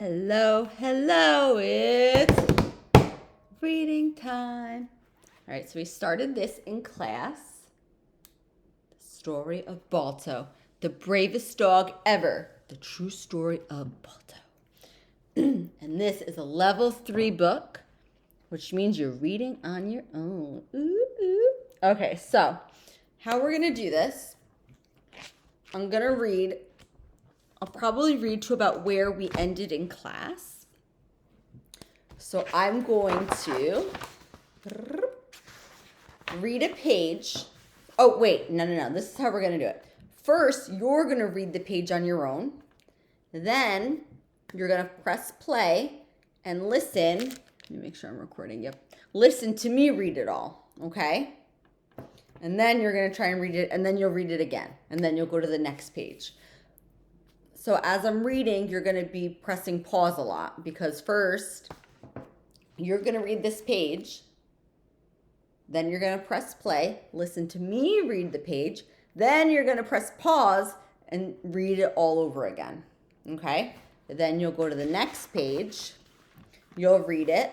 Hello, hello, it's reading time. All right, so we started this in class. The story of Balto, the bravest dog ever. The true story of Balto. And this is a level 3 book, which means you're reading on your own. Ooh, ooh. Okay, so how we're going to do this, I'm going to read, I'll probably read to about where we ended in class. So I'm going to read a page. Oh, wait, no. This is how we're going to do it. First, you're going to read the page on your own. Then you're going to press play and listen. Let me make sure I'm recording. Yep. Listen to me read it all, okay? And then you're going to try and read it, and then you'll read it again. And then you'll go to the next page. So as I'm reading, you're going to be pressing pause a lot because first, you're going to read this page. Then you're going to press play, listen to me read the page. Then you're going to press pause and read it all over again. Okay? Then you'll go to the next page. You'll read it.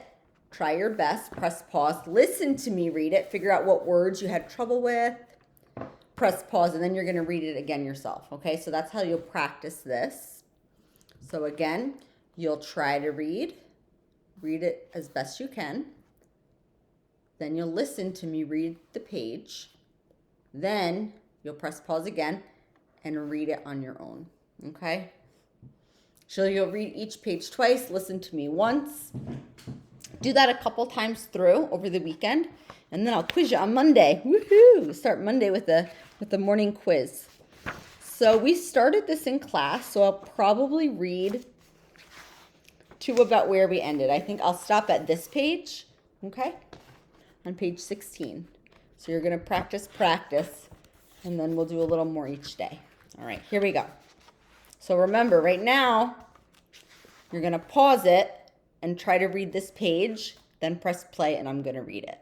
Try your best. Press pause. Listen to me read it. Figure out what words you had trouble with. Press pause, and then you're going to read it again yourself. Okay? So that's how you'll practice this. So again, you'll try to read it as best you can. Then you'll listen to me read the page. Then you'll press pause again and read it on your own, okay? So you'll read each page twice, listen to me once. Do that a couple times through over the weekend, and then I'll quiz you on Monday. Woohoo! Start Monday with the morning quiz. So we started this in class, so I'll probably read to about where we ended. I think I'll stop at this page, okay? On page 16. So you're going to practice, and then we'll do a little more each day. All right, here we go. So remember, right now, you're going to pause it and try to read this page, then press play, and I'm going to read it.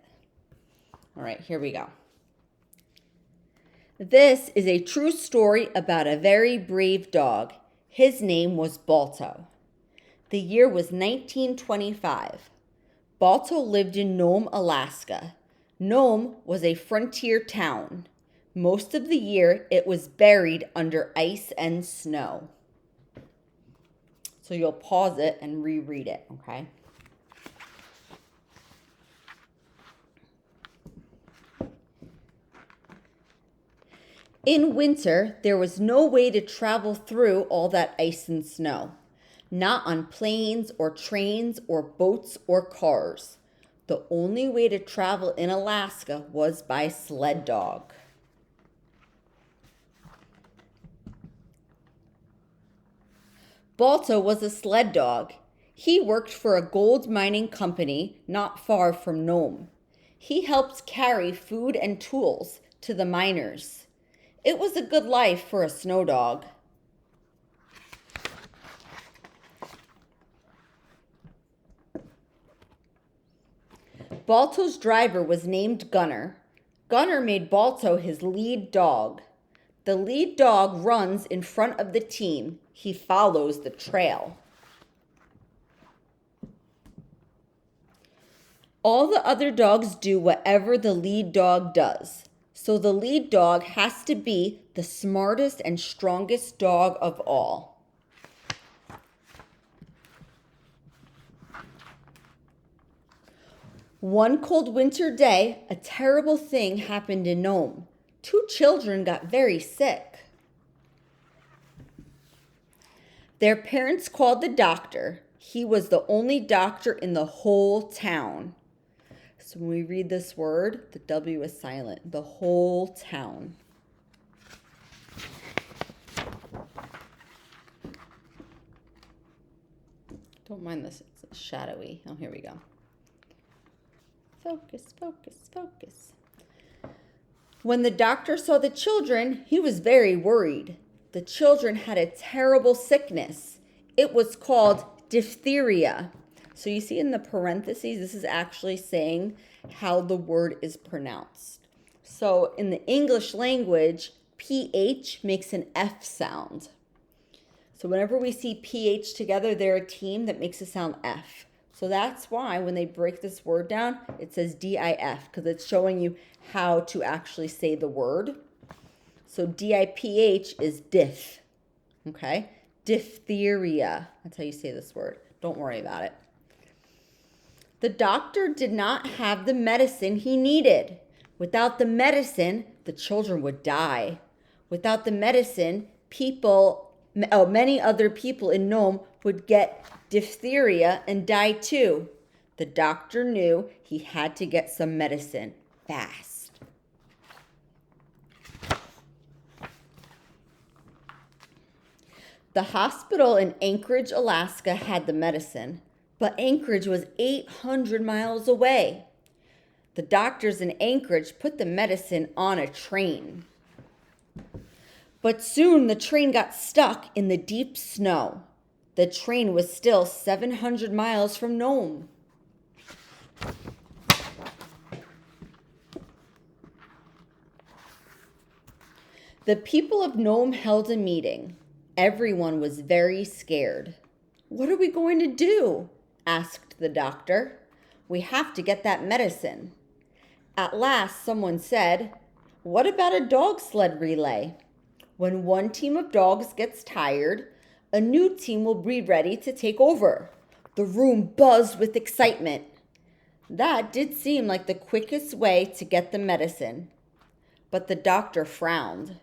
All right, here we go. This is a true story about a very brave dog. His name was Balto. The year was 1925. Balto lived in Nome, Alaska. Nome was a frontier town. Most of the year, it was buried under ice and snow. So you'll pause it and reread it, okay? In winter, there was no way to travel through all that ice and snow. Not on planes or trains or boats or cars. The only way to travel in Alaska was by sled dog. Balto was a sled dog. He worked for a gold mining company not far from Nome. He helped carry food and tools to the miners. It was a good life for a snow dog. Balto's driver was named Gunner. Gunner made Balto his lead dog. The lead dog runs in front of the team. He follows the trail. All the other dogs do whatever the lead dog does. So the lead dog has to be the smartest and strongest dog of all. One cold winter day, a terrible thing happened in Nome. 2 children got very sick. Their parents called the doctor. He was the only doctor in the whole town. So when we read this word, the W is silent. The whole town. Don't mind this, it's shadowy. Oh, here we go. Focus, focus, focus. When the doctor saw the children, he was very worried. The children had a terrible sickness. It was called diphtheria. So you see in the parentheses, this is actually saying how the word is pronounced. So in the English language, PH makes an F sound. So whenever we see PH together, they're a team that makes it sound F. So that's why when they break this word down, it says DIF, because it's showing you how to actually say the word. So DIPH is diff, okay? Diphtheria, that's how you say this word. Don't worry about it. The doctor did not have the medicine he needed. Without the medicine, the children would die. Without the medicine, many other people in Nome would get diphtheria and die too. The doctor knew he had to get some medicine fast. The hospital in Anchorage, Alaska had the medicine, but Anchorage was 800 miles away. The doctors in Anchorage put the medicine on a train. But soon the train got stuck in the deep snow. The train was still 700 miles from Nome. The people of Nome held a meeting. Everyone was very scared. "What are we going to do?" asked the doctor. "We have to get that medicine." At last, someone said, "What about a dog sled relay? When one team of dogs gets tired, a new team will be ready to take over." The room buzzed with excitement. That did seem like the quickest way to get the medicine. But the doctor frowned.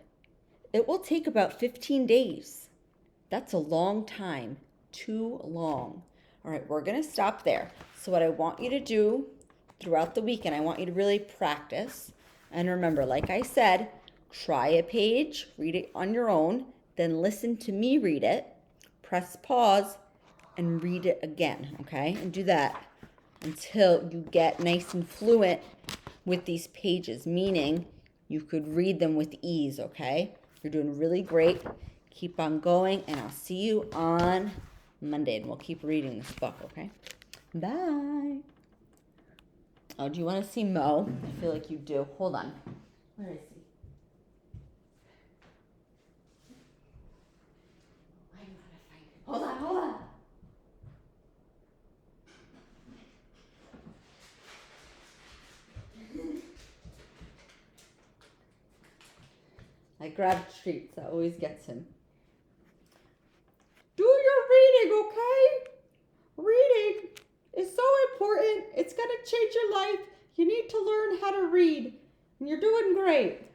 "It will take about 15 days. That's a long time. Too long." All right, we're going to stop there. So what I want you to do throughout the weekend, I want you to really practice. And remember, like I said, try a page, read it on your own, then listen to me read it, press pause, and read it again, okay? And do that until you get nice and fluent with these pages, meaning you could read them with ease, okay? You're doing really great. Keep on going, and I'll see you on Monday, and we'll keep reading this book, okay? Bye. Oh, do you want to see Mo? I feel like you do. Hold on. Where is he? I gotta find him. Hold on. I grabbed treats. That always gets him. Do your reading, okay? Reading is so important. It's going to change your life. You need to learn how to read. And you're doing great.